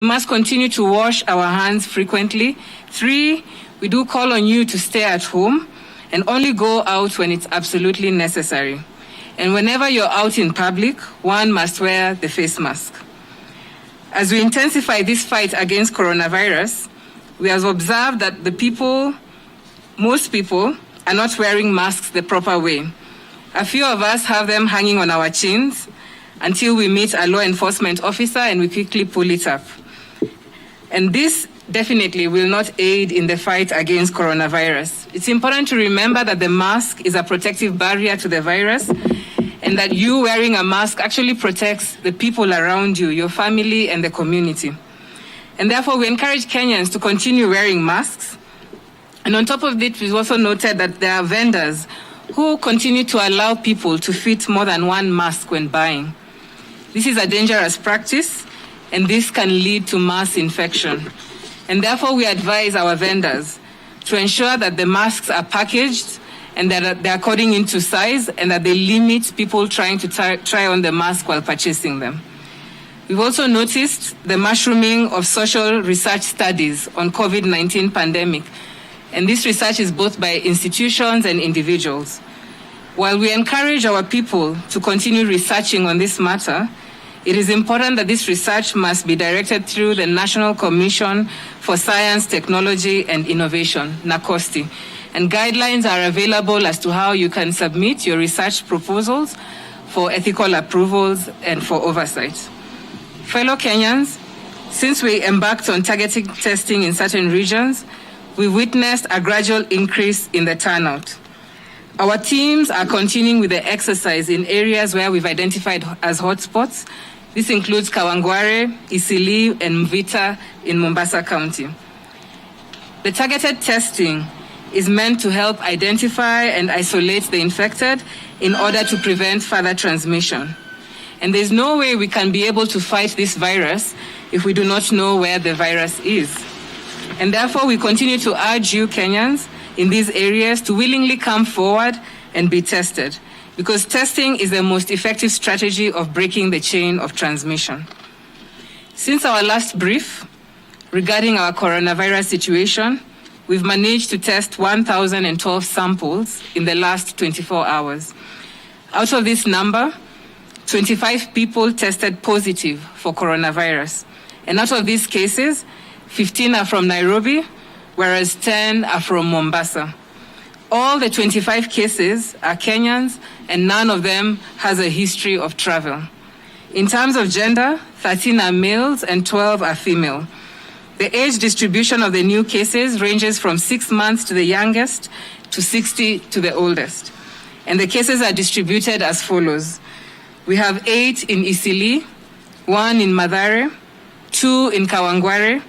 We must continue to wash our hands frequently. 3, we do call on you to stay at home and only go out when it's absolutely necessary. And whenever you're out in public, one must wear the face mask. As we intensify this fight against coronavirus, we have observed that most people are not wearing masks the proper way. A few of us have them hanging on our chins until we meet a law enforcement officer and we quickly pull it up. And this definitely will not aid in the fight against coronavirus. It's important to remember that the mask is a protective barrier to the virus, and that you wearing a mask actually protects the people around you, your family and the community. And therefore, we encourage Kenyans to continue wearing masks. And on top of it, we've also noted that there are vendors who continue to allow people to fit more than one mask when buying. This is a dangerous practice, and this can lead to mass infection. And therefore, we advise our vendors to ensure that the masks are packaged and that they're according into size, and that they limit people trying to try on the mask while purchasing them. We've also noticed the mushrooming of social research studies on COVID-19 pandemic. And this research is both by institutions and individuals. While we encourage our people to continue researching on this matter, it is important that this research must be directed through the National Commission for Science, Technology and Innovation, NACOSTI. And guidelines are available as to how you can submit your research proposals for ethical approvals and for oversight. Fellow Kenyans, since we embarked on targeted testing in certain regions, we witnessed a gradual increase in the turnout. Our teams are continuing with the exercise in areas where we've identified as hotspots. This includes Kawangware, Isili, and Mvita in Mombasa County. The targeted testing is meant to help identify and isolate the infected in order to prevent further transmission. And there's no way we can be able to fight this virus if we do not know where the virus is. And therefore, we continue to urge you, Kenyans, in these areas to willingly come forward and be tested, because testing is the most effective strategy of breaking the chain of transmission. Since our last brief regarding our coronavirus situation, we've managed to test 1,012 samples in the last 24 hours. Out of this number, 25 people tested positive for coronavirus. And out of these cases, 15 are from Nairobi, whereas 10 are from Mombasa. All the 25 cases are Kenyans, and none of them has a history of travel. In terms of gender, 13 are males and 12 are female. The age distribution of the new cases ranges from 6 months to the youngest to 60 to the oldest. And the cases are distributed as follows. We have 8 in Isili, 1 in Mathare, 2 in Kawangware,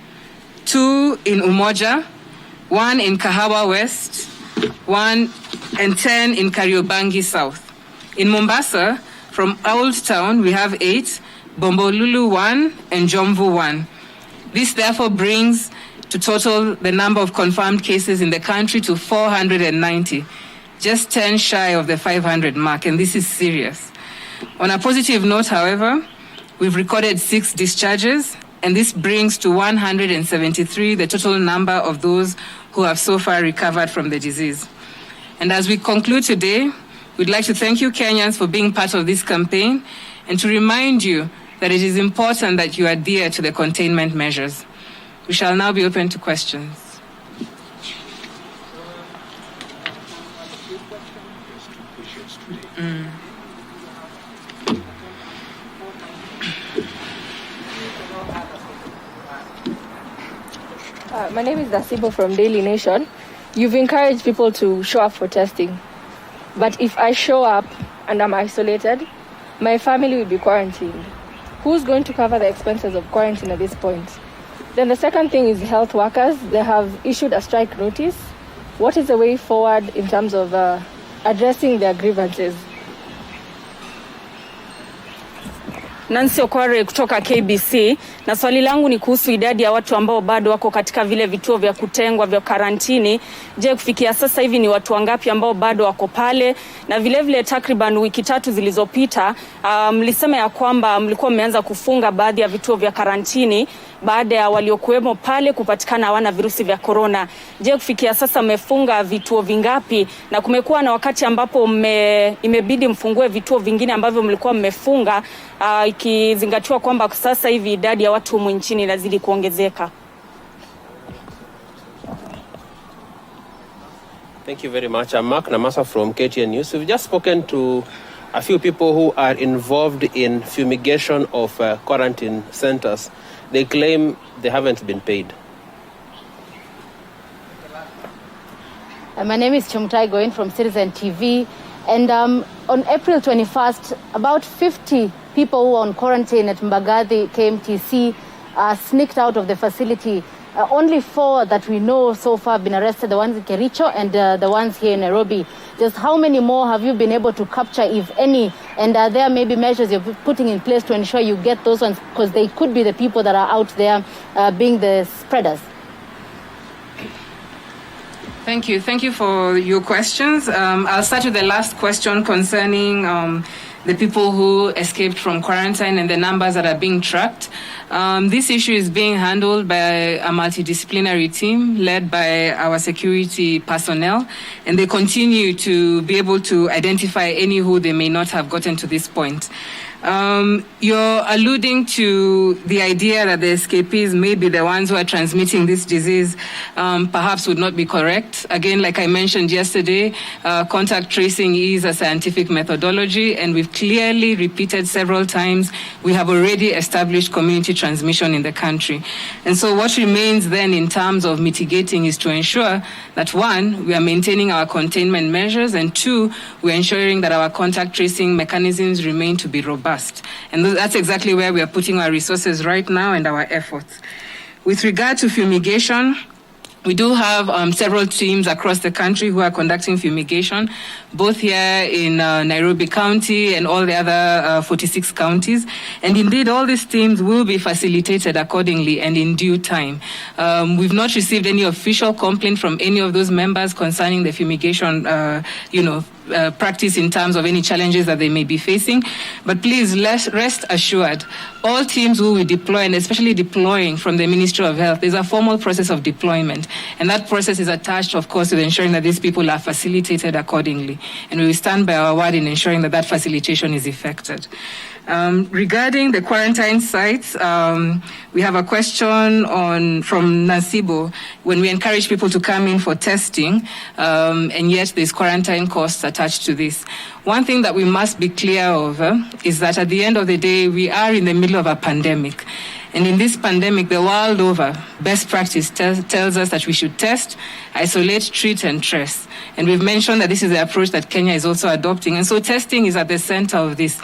2 in Umoja, 1 in Kahawa West, 1 and 10 in Kariobangi South. In Mombasa, from Old Town, we have 8, Bombolulu 1 and Jomvu 1. This therefore brings to total the number of confirmed cases in the country to 490, just 10 shy of the 500 mark, and this is serious. On a positive note, however, we've recorded 6 discharges, and this brings to 173 the total number of those who have so far recovered from the disease. And as we conclude today, we'd like to thank you, Kenyans, for being part of this campaign, and to remind you that it is important that you adhere to the containment measures. We shall now be open to questions. My name is Dasibo from Daily Nation. You've encouraged people to show up for testing. But if I show up and I'm isolated, my family will be quarantined. Who's going to cover the expenses of quarantine at this point? Then the second thing is health workers. They have issued a strike notice. What is the way forward in terms of addressing their grievances? Nancy Okware kutoka KBC, na swali langu ni kuhusu idadi ya watu ambao bado wako katika vile vituo vya kutengwa vya karantini. Je, kufikia sasa hivi ni watu wangapi ambao bado wako pale? Na vile vile takriban wiki 3 zilizopita, mlisema ya kwamba mlikuwa mmeanza kufunga baadhi ya vituo vya karantini. baada ya waliokuwemo pale kupatikana hawana virusi vya corona. Je, kufikia sasa mmefunga vituo vingapi, na kumekuwa na wakati ambapo imebidi mfungue vituo vingine ambavyo mlikuwa mmefunga, ikizingatiwa kwamba sasa hivi idadi ya watu humu nchini inazidi kuongezeka? Thank you very much. I'm Mark Namasa from KTN News. We've just spoken to a few people who are involved in fumigation of quarantine centers. They claim they haven't been paid. My name is Chumtai Goin from Citizen TV. And on April 21st, about 50 people who were on quarantine at Mbagathi KMTC sneaked out of the facility. Only 4 that we know so far have been arrested, the ones in Kericho and the ones here in Nairobi. Just how many more have you been able to capture, if any? And there may be measures you're putting in place to ensure you get those ones, because they could be the people that are out there being the spreaders. Thank you. Thank you for your questions. I'll start with the last question concerning the people who escaped from quarantine and the numbers that are being tracked. This issue is being handled by a multidisciplinary team led by our security personnel, and they continue to be able to identify any who they may not have gotten to this point. You're alluding to the idea that the escapees may be the ones who are transmitting this disease. Perhaps would not be correct. Again, like I mentioned yesterday, contact tracing is a scientific methodology, and we've clearly repeated several times we have already established community transmission in the country. And so what remains then in terms of mitigating is to ensure that, 1, we are maintaining our containment measures, and 2, we're ensuring that our contact tracing mechanisms remain to be robust. And that's exactly where we are putting our resources right now and our efforts. With regard to fumigation, we do have several teams across the country who are conducting fumigation, both here in Nairobi County and all the other 46 counties. And indeed, all these teams will be facilitated accordingly and in due time. We've not received any official complaint from any of those members concerning the fumigation, practice in terms of any challenges that they may be facing. But please rest assured, all teams will be deployed, and especially deploying from the Ministry of Health. There's a formal process of deployment, and that process is attached, of course, to ensuring that these people are facilitated accordingly. And we will stand by our word in ensuring that that facilitation is effected. Regarding the quarantine sites, we have a question from Nasibo. When we encourage people to come in for testing, and yet there's quarantine costs attached to this. One thing that we must be clear of is that at the end of the day, we are in the middle of a pandemic. And in this pandemic, the world over, best practice tells us that we should test, isolate, treat, and trace. And we've mentioned that this is the approach that Kenya is also adopting. And so testing is at the center of this.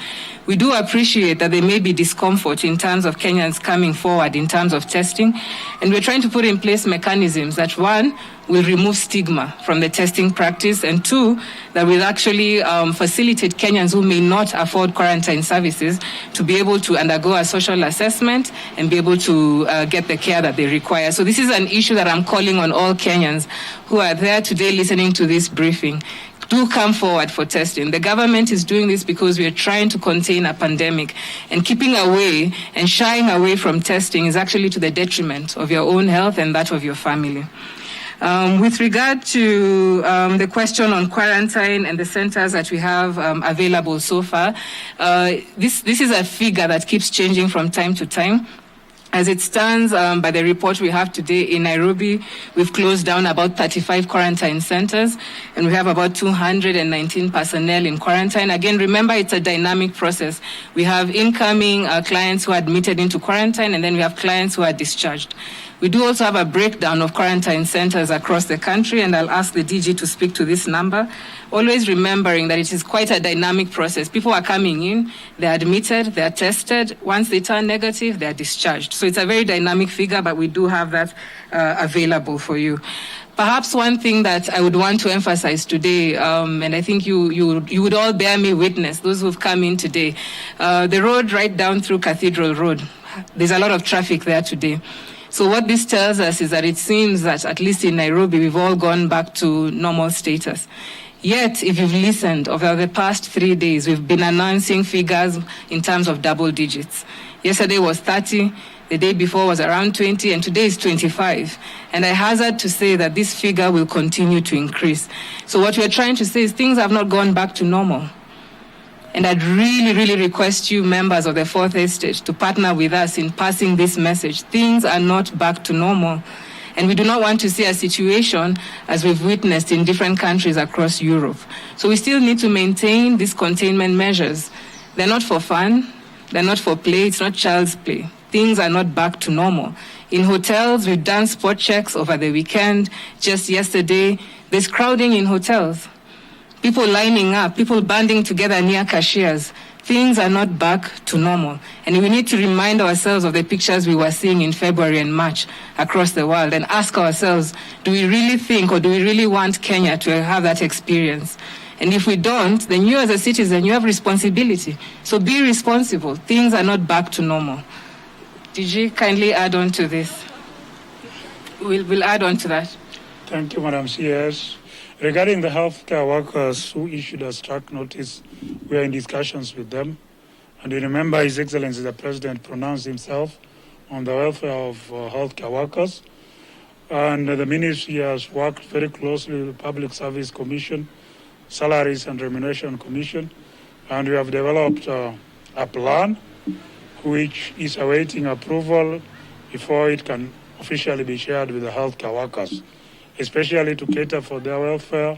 We do appreciate that there may be discomfort in terms of Kenyans coming forward in terms of testing. And we're trying to put in place mechanisms that, 1, will remove stigma from the testing practice, and 2, that will actually facilitate Kenyans who may not afford quarantine services to be able to undergo a social assessment and be able to get the care that they require. So this is an issue that I'm calling on all Kenyans who are there today listening to this briefing. Do come forward for testing. The government is doing this because we are trying to contain a pandemic, and keeping away and shying away from testing is actually to the detriment of your own health and that of your family. With regard to the question on quarantine and the centers that we have available so far, this is a figure that keeps changing from time to time. As it stands, by the report we have today in Nairobi, we've closed down about 35 quarantine centers, and we have about 219 personnel in quarantine. Again, remember, it's a dynamic process. We have incoming clients who are admitted into quarantine, and then we have clients who are discharged. We do also have a breakdown of quarantine centers across the country, and I'll ask the DG to speak to this number, always remembering that it is quite a dynamic process. People are coming in, they're admitted, they're tested. Once they turn negative, they're discharged. So it's a very dynamic figure, but we do have that available for you. Perhaps one thing that I would want to emphasize today, and I think you would all bear me witness, those who've come in today, the road right down through Cathedral Road, there's a lot of traffic there today. So what this tells us is that it seems that, at least in Nairobi, we've all gone back to normal status. Yet, if you've listened, over the past 3 days, we've been announcing figures in terms of double digits. Yesterday was 30, The day before was around 20, and today is 25. And I hazard to say that this figure will continue to increase. So what we're trying to say is things have not gone back to normal. And I'd really, really request you, members of the Fourth Estate, to partner with us in passing this message. Things are not back to normal. And we do not want to see a situation as we've witnessed in different countries across Europe. So we still need to maintain these containment measures. They're not for fun. They're not for play. It's not child's play. Things are not back to normal. In hotels, we've done spot checks over the weekend. Just yesterday, there's crowding in hotels. People lining up, people banding together near cashiers. Things are not back to normal. And we need to remind ourselves of the pictures we were seeing in February and March across the world and ask ourselves, do we really think or do we really want Kenya to have that experience? And if we don't, then you as a citizen, you have responsibility. So be responsible. Things are not back to normal. Did you kindly add on to this? We'll add on to that. Thank you, Madam CS. Regarding the healthcare workers who issued a strike notice, we are in discussions with them. And you remember His Excellency the President pronounced himself on the welfare of healthcare workers. And the Ministry has worked very closely with the Public Service Commission, Salaries and Remuneration Commission, and we have developed a plan which is awaiting approval before it can officially be shared with the healthcare workers, especially to cater for their welfare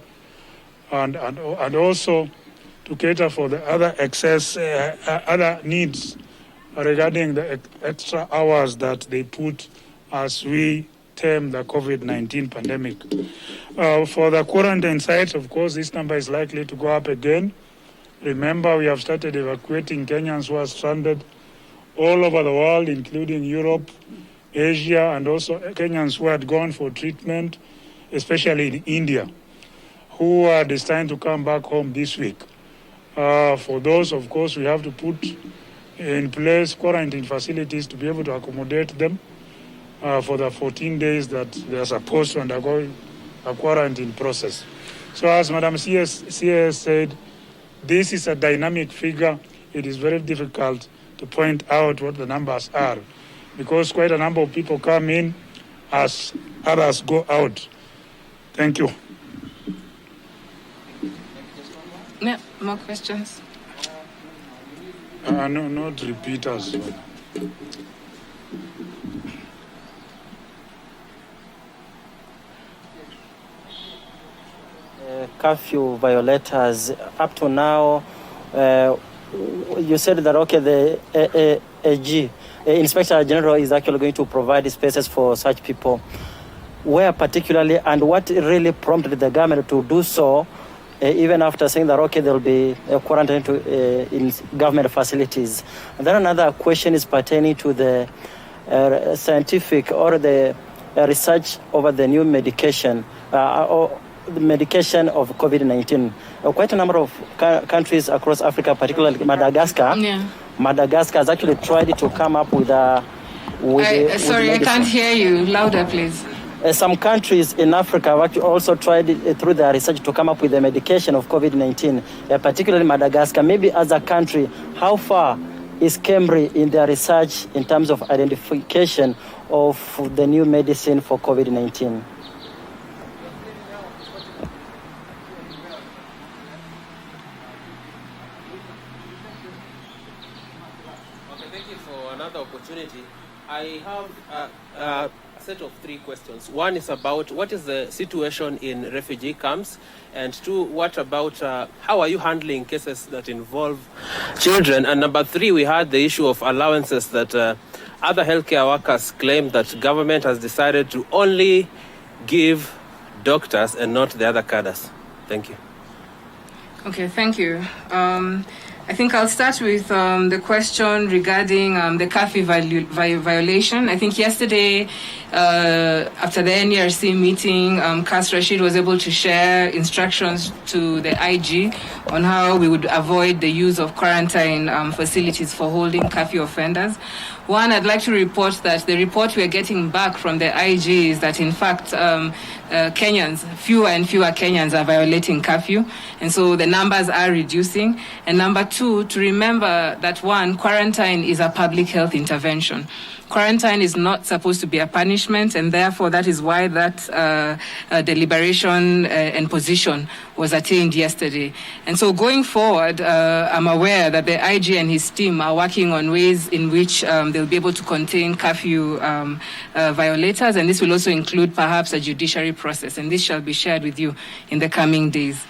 and also to cater for the other other needs regarding the extra hours that they put as we term the COVID-19 pandemic. For the quarantine sites, of course, this number is likely to go up again. Remember, we have started evacuating Kenyans who are stranded all over the world, including Europe, Asia, and also Kenyans who had gone for treatment, especially in India, who are destined to come back home this week. For those, of course, we have to put in place quarantine facilities to be able to accommodate them for the 14 days that they are supposed to undergo a quarantine process. So as Madam CS said, this is a dynamic figure. It is very difficult to point out what the numbers are because quite a number of people come in as others go out. Thank you. Yeah, more questions? No, not repeaters. Curfew violators, up to now, you said that, okay, the AG, Inspector General is actually going to provide spaces for such people. Where particularly, and what really prompted the government to do so, even after saying that, okay, there will be a quarantine in government facilities. And then another question is pertaining to the scientific or the research over the new medication, or the medication of COVID-19. Quite a number of countries across Africa, particularly Madagascar. Yeah. Madagascar has actually tried to come up with a... Sorry, I can't hear you. Louder, please. Some countries in Africa have also tried through their research to come up with a medication of COVID-19, particularly Madagascar. Maybe as a country, how far is KEMRI in their research in terms of identification of the new medicine for COVID-19? Thank you for another opportunity. I have a set of 3 questions. One is about what is the situation in refugee camps, and 2, what about how are you handling cases that involve children? And number 3, we had the issue of allowances that other healthcare workers claim that government has decided to only give doctors and not the other cadres. Thank you. Okay, thank you. I think I'll start with the question regarding the curfew violation. I think yesterday, after the NERC meeting, Kas Rashid was able to share instructions to the IG on how we would avoid the use of quarantine facilities for holding curfew offenders. One, I'd like to report that the report we're getting back from the IG is that, in fact, Kenyans, fewer and fewer Kenyans are violating curfew, and so the numbers are reducing. And number 2, to remember that 1, quarantine is a public health intervention. Quarantine is not supposed to be a punishment, and therefore that is why that deliberation and position was attained yesterday. And so going forward, I'm aware that the IG and his team are working on ways in which they'll be able to contain curfew violators, and this will also include perhaps a judiciary process, and this shall be shared with you in the coming days.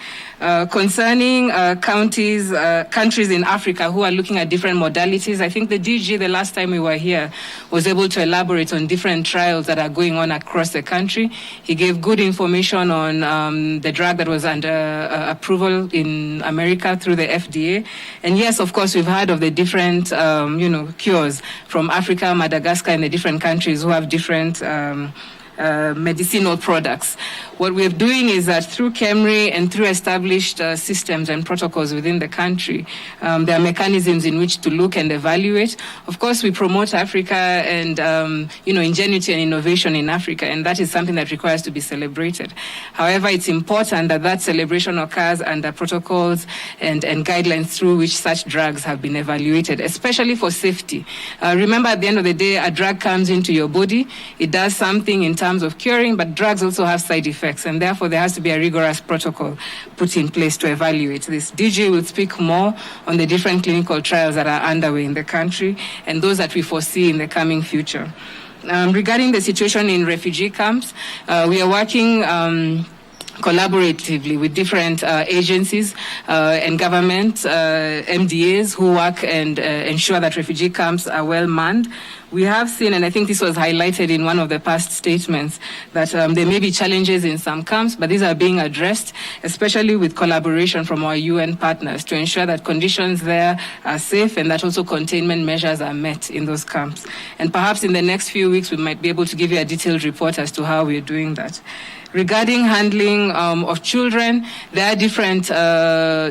Concerning countries in Africa who are looking at different modalities, I think the DG, the last time we were here, was able to elaborate on different trials that are going on across the country. He gave good information on the drug that was under approval in America through the FDA. And yes, of course, we've heard of the different, cures from Africa, Madagascar, and the different countries who have different medicinal products. What we're doing is that through KEMRI and through established systems and protocols within the country, there are mechanisms in which to look and evaluate. Of course, we promote Africa and, ingenuity and innovation in Africa, and that is something that requires to be celebrated. However, it's important that that celebration occurs under protocols and guidelines through which such drugs have been evaluated, especially for safety. Remember, at the end of the day, a drug comes into your body. It does something in terms of curing, but drugs also have side effects, and therefore there has to be a rigorous protocol put in place to evaluate this. DG will speak more on the different clinical trials that are underway in the country and those that we foresee in the coming future. Regarding the situation in refugee camps, we are working collaboratively with different agencies and government, MDAs who work and ensure that refugee camps are well manned. We have seen, and I think this was highlighted in one of the past statements, that there may be challenges in some camps, but these are being addressed, especially with collaboration from our UN partners to ensure that conditions there are safe and that also containment measures are met in those camps. And perhaps in the next few weeks, we might be able to give you a detailed report as to how we're doing that. Regarding handling of children, there are different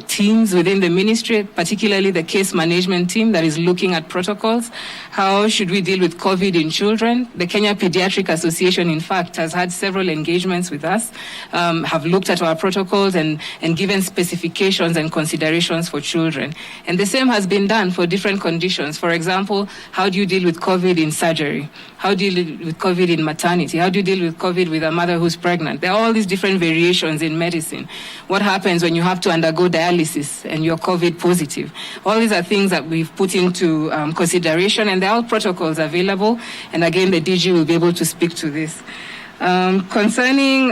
teams within the ministry, particularly the case management team that is looking at protocols. How should we deal with COVID in children? The Kenya Pediatric Association, in fact, has had several engagements with us, have looked at our protocols and given specifications and considerations for children. And the same has been done for different conditions. For example, how do you deal with COVID in surgery? How do you deal with COVID in maternity? How do you deal with COVID with a mother who's pregnant? There are all these different variations in medicine. What happens when you have to undergo dialysis and you're COVID positive? All these are things that we've put into consideration, and there are all protocols available. And again, the DG will be able to speak to this. Concerning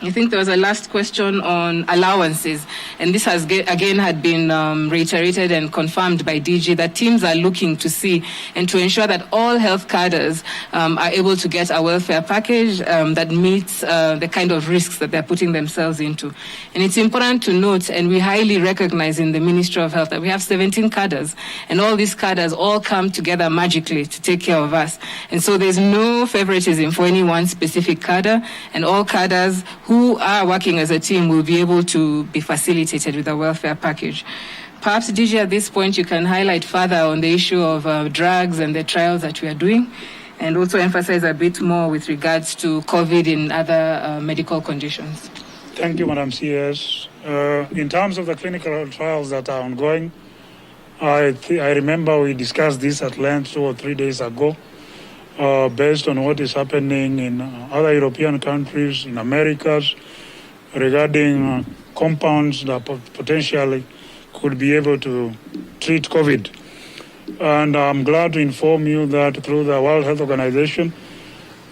I think there was a last question on allowances, and this has again had been reiterated and confirmed by DG that teams are looking to see and to ensure that all health cadres are able to get a welfare package that meets the kind of risks that they're putting themselves into. And it's important to note, and we highly recognize in the Ministry of Health, that we have 17 cadres, and all these cadres all come together magically to take care of us. And so there's no favoritism for any one specific cadre, and all cadres who are working as a team will be able to be facilitated with a welfare package. Perhaps, DG, at this point, you can highlight further on the issue of drugs and the trials that we are doing, and also emphasize a bit more with regards to COVID in other medical conditions. Thank you, Madam CS. In terms of the clinical trials that are ongoing, I remember we discussed this at length 2 or 3 days ago. Based on what is happening in other European countries, in Americas, regarding compounds that potentially could be able to treat COVID. And I'm glad to inform you that through the World Health Organization,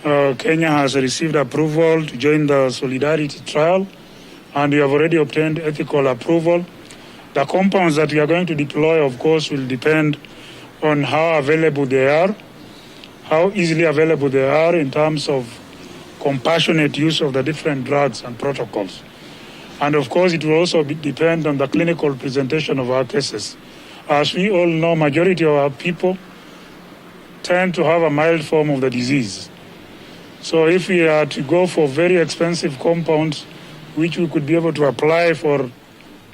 Kenya has received approval to join the Solidarity trial, and we have already obtained ethical approval. The compounds that we are going to deploy, of course, will depend on how available they are, how easily available they are in terms of compassionate use of the different drugs and protocols. And of course, it will also depend on the clinical presentation of our cases. As we all know, majority of our people tend to have a mild form of the disease. So if we are to go for very expensive compounds, which we could be able to apply for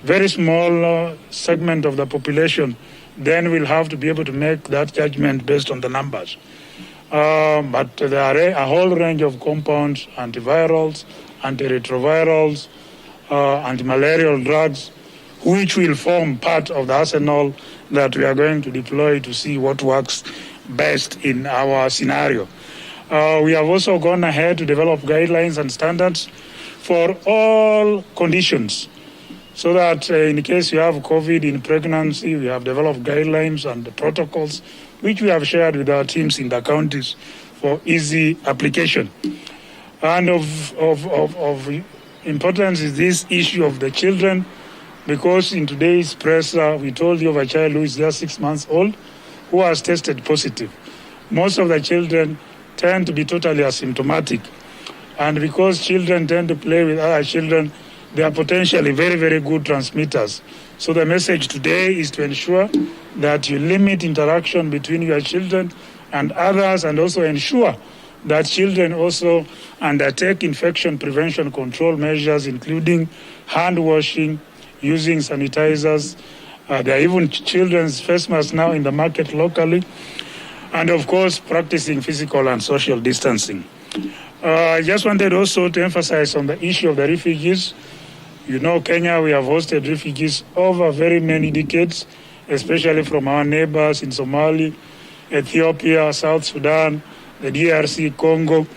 very small segment of the population, then we'll have to be able to make that judgment based on the numbers. But there are a whole range of compounds, antivirals, antiretrovirals, antimalarial drugs, which will form part of the arsenal that we are going to deploy to see what works best in our scenario. We have also gone ahead to develop guidelines and standards for all conditions, so that in case you have COVID in pregnancy, we have developed guidelines and protocols, which we have shared with our teams in the counties for easy application. And of importance is this issue of the children, because in today's press, we told you of a child who is just 6 months old who has tested positive. Most of the children tend to be totally asymptomatic. And because children tend to play with other children, they are potentially very, very good transmitters. So the message today is to ensure that you limit interaction between your children and others, and also ensure that children also undertake infection prevention control measures, including hand washing, using sanitizers. There are even children's face masks now in the market locally. And of course, practicing physical and social distancing. I just wanted also to emphasize on the issue of the refugees. You know, Kenya, we have hosted refugees over very many decades, especially from our neighbors in Somalia, Ethiopia, South Sudan, the DRC, Congo.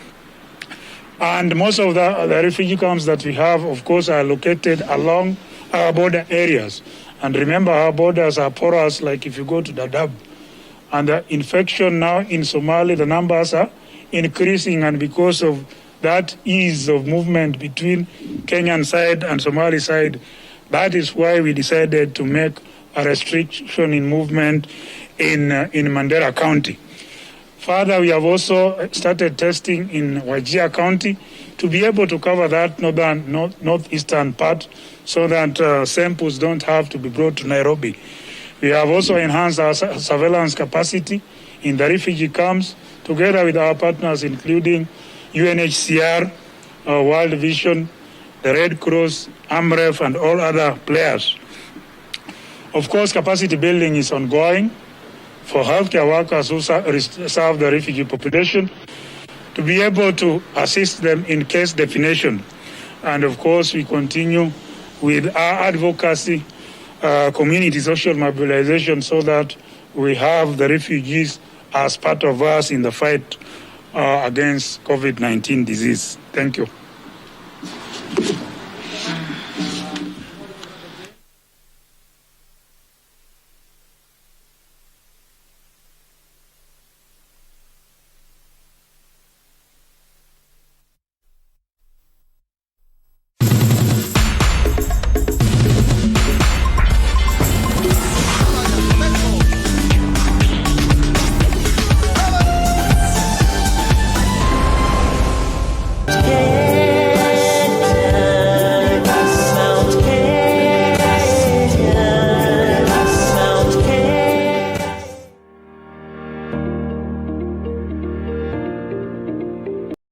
And most of the refugee camps that we have, of course, are located along our border areas. And remember, our borders are porous, like if you go to Dadaab. And the infection now in Somalia, the numbers are increasing, and because of that ease of movement between Kenyan side and Somali side, that is why we decided to make a restriction in movement in Mandera County. Further, we have also started testing in Wajir County to be able to cover that northeastern part, so that samples don't have to be brought to Nairobi. We have also enhanced our surveillance capacity in the refugee camps, together with our partners, including UNHCR, World Vision, the Red Cross, AMREF, and all other players. Of course, capacity building is ongoing for healthcare workers who serve the refugee population, to be able to assist them in case definition. And of course, we continue with our advocacy, community social mobilization, so that we have the refugees as part of us in the fight against COVID-19 disease. Thank you.